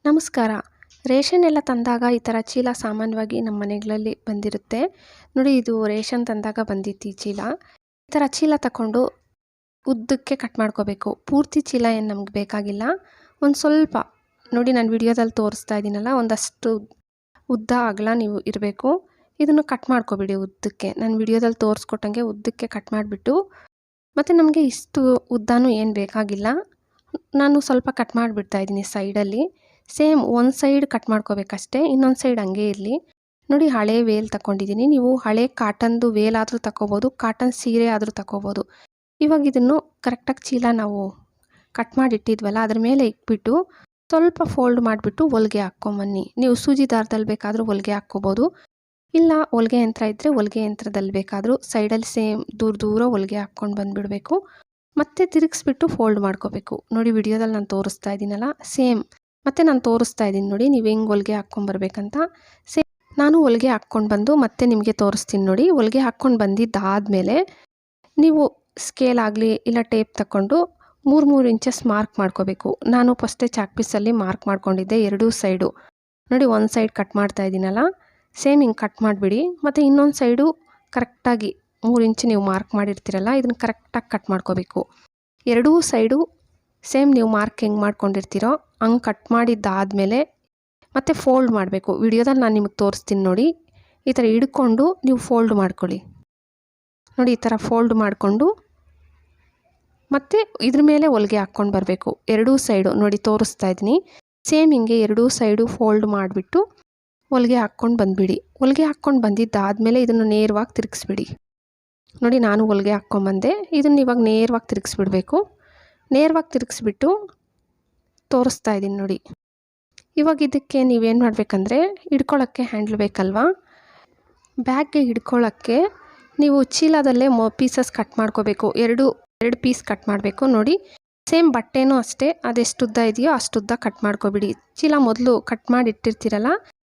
ನಮಸ್ಕಾರ. ರೇಷನ್ ಎಲ್ಲ ತಂದಾಗ ಈ ಥರ ಚೀಲ ಸಾಮಾನ್ಯವಾಗಿ ನಮ್ಮ ಮನೆಗಳಲ್ಲಿ ಬಂದಿರುತ್ತೆ. ನೋಡಿ, ಇದು ರೇಷನ್ ತಂದಾಗ ಬಂದಿತ್ತು ಈ ಚೀಲ. ಈ ಥರ ಚೀಲ ತಗೊಂಡು ಉದ್ದಕ್ಕೆ ಕಟ್ ಮಾಡ್ಕೋಬೇಕು. ಪೂರ್ತಿ ಚೀಲ ಏನು ನಮ್ಗೆ ಬೇಕಾಗಿಲ್ಲ. ಒಂದು ಸ್ವಲ್ಪ ನೋಡಿ, ನಾನು ವಿಡಿಯೋದಲ್ಲಿ ತೋರಿಸ್ತಾ ಇದ್ದೀನಲ್ಲ, ಒಂದಷ್ಟು ಉದ್ದ ಅಗಲ ನೀವು ಇರಬೇಕು. ಇದನ್ನು ಕಟ್ ಮಾಡ್ಕೊಬಿಡಿ ಉದ್ದಕ್ಕೆ. ನಾನು ವಿಡಿಯೋದಲ್ಲಿ ತೋರಿಸ್ಕೊಟ್ಟಂಗೆ ಉದ್ದಕ್ಕೆ ಕಟ್ ಮಾಡಿಬಿಟ್ಟು, ಮತ್ತು ನಮಗೆ ಇಷ್ಟು ಉದ್ದನೂ ಏನು ಬೇಕಾಗಿಲ್ಲ. ನಾನು ಸ್ವಲ್ಪ ಕಟ್ ಮಾಡಿಬಿಡ್ತಾ ಇದ್ದೀನಿ ಸೈಡಲ್ಲಿ. ಸೇಮ್ ಒಂದು ಸೈಡ್ ಕಟ್ ಮಾಡ್ಕೋಬೇಕಷ್ಟೇ, ಇನ್ನೊಂದು ಸೈಡ್ ಹಂಗೆ ಇರಲಿ. ನೋಡಿ, ಹಳೆ ವೇಲ್ ತಗೊಂಡಿದ್ದೀನಿ. ನೀವು ಹಳೆ ಕಾಟನ್ದು ವೇಲ್ ಆದರೂ ತಗೋಬೋದು, ಕಾಟನ್ ಸೀರೆ ಆದರೂ ತಗೋಬೋದು. ಇವಾಗ ಇದನ್ನು ಕರೆಕ್ಟಾಗಿ ಚೀಲ ನಾವು ಕಟ್ ಮಾಡಿಟ್ಟಿದ್ವಲ್ಲ ಅದ್ರ ಮೇಲೆ ಇಟ್ಬಿಟ್ಟು ಸ್ವಲ್ಪ ಫೋಲ್ಡ್ ಮಾಡಿಬಿಟ್ಟು ಹೊಲಿಗೆ ಹಾಕ್ಕೊಂಬನ್ನಿ. ನೀವು ಸೂಜಿ ದಾರದಲ್ಲಿ ಬೇಕಾದರೂ ಹೊಲಿಗೆ ಹಾಕ್ಕೋಬೋದು, ಇಲ್ಲ ಹೊಲಿಗೆ ಯಂತ್ರ ಇದ್ದರೆ ಹೊಲಿಗೆ ಯಂತ್ರದಲ್ಲಿ ಬೇಕಾದರೂ ಸೈಡಲ್ಲಿ ಸೇಮ್ ದೂರ ಹೊಲಿಗೆ ಹಾಕ್ಕೊಂಡು ಬಂದುಬಿಡಬೇಕು. ಮತ್ತೆ ತಿರುಗಿಸ್ಬಿಟ್ಟು ಫೋಲ್ಡ್ ಮಾಡ್ಕೋಬೇಕು. ನೋಡಿ, ವಿಡಿಯೋದಲ್ಲಿ ನಾನು ತೋರಿಸ್ತಾ ಇದ್ದೀನಲ್ಲ, ಸೇಮ್ ಮತ್ತೆ ನಾನು ತೋರಿಸ್ತಾ ಇದ್ದೀನಿ ನೋಡಿ, ನೀವು ಹೆಂಗೆ ಹೊಲಿಗೆ ಹಾಕ್ಕೊಂಬರ್ಬೇಕಂತ. ಸೇಮ್ ನಾನು ಹೊಲಿಗೆ ಹಾಕ್ಕೊಂಡು ಬಂದು ಮತ್ತೆ ನಿಮಗೆ ತೋರಿಸ್ತೀನಿ ನೋಡಿ. ಹೊಲಿಗೆ ಹಾಕ್ಕೊಂಡು ಬಂದಿದ್ದಾದಮೇಲೆ ನೀವು ಸ್ಕೇಲ್ ಆಗಲಿ ಇಲ್ಲ ಟೇಪ್ ತಗೊಂಡು 3 ಇಂಚಸ್ ಮಾರ್ಕ್ ಮಾಡ್ಕೋಬೇಕು. ನಾನು ಫಸ್ಟೇ ಚಾಕ್ ಪೀಸಲ್ಲಿ ಮಾರ್ಕ್ ಮಾಡ್ಕೊಂಡಿದ್ದೆ ಎರಡೂ ಸೈಡು. ನೋಡಿ, ಒಂದು ಸೈಡ್ ಕಟ್ ಮಾಡ್ತಾ ಇದ್ದೀನಲ್ಲ, ಸೇಮ್ ಹಿಂಗೆ ಕಟ್ ಮಾಡಿಬಿಡಿ. ಮತ್ತು ಇನ್ನೊಂದು ಸೈಡು ಕರೆಕ್ಟಾಗಿ 3 ಇಂಚ್ ನೀವು ಮಾರ್ಕ್ ಮಾಡಿರ್ತೀರಲ್ಲ, ಇದನ್ನು ಕರೆಕ್ಟಾಗಿ ಕಟ್ ಮಾಡ್ಕೋಬೇಕು. ಎರಡೂ ಸೈಡು ಸೇಮ್ ನೀವು ಮಾರ್ಕ್ ಹೆಂಗೆ ಮಾಡ್ಕೊಂಡಿರ್ತೀರೋ ಹಂಗೆ ಕಟ್ ಮಾಡಿದ್ದಾದಮೇಲೆ ಮತ್ತೆ ಫೋಲ್ಡ್ ಮಾಡಬೇಕು. ವಿಡಿಯೋದಲ್ಲಿ ನಾನು ನಿಮಗೆ ತೋರಿಸ್ತೀನಿ ನೋಡಿ. ಈ ಥರ ಹಿಡ್ಕೊಂಡು ನೀವು ಫೋಲ್ಡ್ ಮಾಡ್ಕೊಳ್ಳಿ. ನೋಡಿ, ಈ ಥರ ಫೋಲ್ಡ್ ಮಾಡಿಕೊಂಡು ಮತ್ತು ಇದ್ರ ಮೇಲೆ ಹೊಲಿಗೆ ಹಾಕ್ಕೊಂಡು ಬರಬೇಕು. ಎರಡೂ ಸೈಡು ನೋಡಿ ತೋರಿಸ್ತಾ ಇದ್ದೀನಿ. ಸೇಮ್ ಹಿಂಗೆ ಎರಡೂ ಸೈಡು ಫೋಲ್ಡ್ ಮಾಡಿಬಿಟ್ಟು ಹೊಲಿಗೆ ಹಾಕ್ಕೊಂಡು ಬಂದುಬಿಡಿ. ಹೊಲಿಗೆ ಹಾಕ್ಕೊಂಡು ಬಂದಿದ್ದಾದಮೇಲೆ ಇದನ್ನು ನೇರವಾಗಿ ತಿರುಗಿಸ್ಬಿಡಿ. ನೋಡಿ, ನಾನು ಹೊಲಿಗೆ ಹಾಕ್ಕೊಂಬಂದೆ. ಇದನ್ನು ಇವಾಗ ನೇರವಾಗಿ ತಿರುಗಿಸ್ಬಿಡ್ಬೇಕು. ನೇರವಾಗಿ ತಿರುಗಿಸ್ಬಿಟ್ಟು ತೋರಿಸ್ತಾ ಇದ್ದೀನಿ ನೋಡಿ. ಇವಾಗ ಇದಕ್ಕೆ ನೀವೇನು ಮಾಡಬೇಕಂದ್ರೆ, ಹಿಡ್ಕೊಳ್ಳೋಕ್ಕೆ ಹ್ಯಾಂಡ್ಲ್ ಬೇಕಲ್ವಾ. ಬ್ಯಾಗ್ಗೆ ಹಿಡ್ಕೊಳ್ಳೋಕ್ಕೆ ನೀವು ಚೀಲದಲ್ಲೇ ಪೀಸಸ್ ಕಟ್ ಮಾಡ್ಕೋಬೇಕು. ಎರಡು ಪೀಸ್ ಕಟ್ ಮಾಡಬೇಕು. ನೋಡಿ, ಸೇಮ್ ಬಟ್ಟೆನೂ ಅಷ್ಟೇ, ಅದೆಷ್ಟು ಉದ್ದ ಇದೆಯೋ ಅಷ್ಟು ಉದ್ದ ಕಟ್ ಮಾಡ್ಕೊಬಿಡಿ. ಚೀಲ ಮೊದಲು ಕಟ್ ಮಾಡಿ ಇಟ್ಟಿರ್ತೀರಲ್ಲ,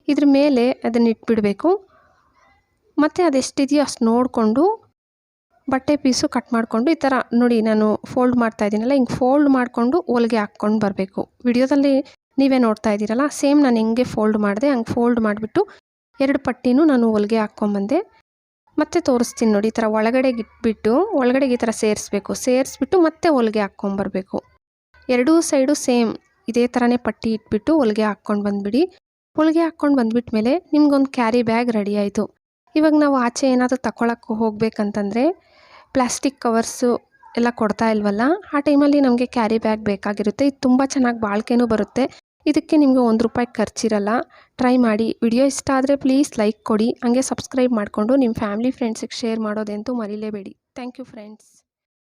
ಇದ್ರ ಮೇಲೆ ಅದನ್ನು ಇಟ್ಬಿಡಬೇಕು. ಮತ್ತು ಅದೆಷ್ಟಿದೆಯೋ ಅಷ್ಟು ನೋಡಿಕೊಂಡು ಬಟ್ಟೆ ಪೀಸು ಕಟ್ ಮಾಡಿಕೊಂಡು ಈ ಥರ ನೋಡಿ, ನಾನು ಫೋಲ್ಡ್ ಮಾಡ್ತಾ ಇದ್ದೀನಲ್ಲ, ಹಿಂಗೆ ಫೋಲ್ಡ್ ಮಾಡಿಕೊಂಡು ಹೊಲಿಗೆ ಹಾಕ್ಕೊಂಡು ಬರಬೇಕು. ವಿಡಿಯೋದಲ್ಲಿ ನೀವೇ ನೋಡ್ತಾ ಇದ್ದೀರಲ್ಲ, ಸೇಮ್ ನಾನು ಹೆಂಗೆ ಫೋಲ್ಡ್ ಮಾಡಿದೆ ಹಂಗೆ ಫೋಲ್ಡ್ ಮಾಡಿಬಿಟ್ಟು 2 ಪಟ್ಟಿನೂ ನಾನು ಹೊಲಿಗೆ ಹಾಕ್ಕೊಂಬಂದೆ. ಮತ್ತೆ ತೋರಿಸ್ತೀನಿ ನೋಡಿ. ಈ ಥರ ಒಳಗಡೆಗೆ ಇಟ್ಬಿಟ್ಟು ಒಳಗಡೆಗೆ ಈ ಥರ ಸೇರಿಸ್ಬಿಟ್ಟು ಮತ್ತೆ ಹೊಲಿಗೆ ಹಾಕ್ಕೊಂಬರ್ಬೇಕು. ಎರಡೂ ಸೈಡು ಸೇಮ್ ಇದೇ ಥರನೇ ಪಟ್ಟಿ ಇಟ್ಬಿಟ್ಟು ಹೊಲಿಗೆ ಹಾಕ್ಕೊಂಡು ಬಂದುಬಿಡಿ. ಹೊಲಿಗೆ ಹಾಕ್ಕೊಂಡು ಬಂದ್ಬಿಟ್ಟ ಮೇಲೆ ನಿಮ್ಗೊಂದು ಕ್ಯಾರಿ ಬ್ಯಾಗ್ ರೆಡಿ ಆಯಿತು. ಇವಾಗ ನಾವು ಆಚೆ ಏನಾದರೂ ತಗೊಳಕ್ಕೆ ಹೋಗಬೇಕಂತಂದರೆ ಪ್ಲಾಸ್ಟಿಕ್ ಕವರ್ಸು ಎಲ್ಲ ಕೊಡ್ತಾ ಇಲ್ವಲ್ಲ, ಆ ಟೈಮಲ್ಲಿ ನಮಗೆ ಕ್ಯಾರಿ ಬ್ಯಾಗ್ ಬೇಕಾಗಿರುತ್ತೆ. ಇದು ತುಂಬ ಚೆನ್ನಾಗಿ ಬಾಳಿಕೆನೂ ಬರುತ್ತೆ. ಇದಕ್ಕೆ ನಿಮಗೆ ₹1 ಖರ್ಚಿರಲ್ಲ. ಟ್ರೈ ಮಾಡಿ. ವಿಡಿಯೋ ಇಷ್ಟ ಆದರೆ ಪ್ಲೀಸ್ ಲೈಕ್ ಕೊಡಿ. ಹಾಗೆ ಸಬ್ಸ್ಕ್ರೈಬ್ ಮಾಡಿಕೊಂಡು ನಿಮ್ಮ ಫ್ಯಾಮಿಲಿ ಫ್ರೆಂಡ್ಸಿಗೆ ಶೇರ್ ಮಾಡೋದಂತೂ ಮರಿಲೇಬೇಡಿ. Thank you friends.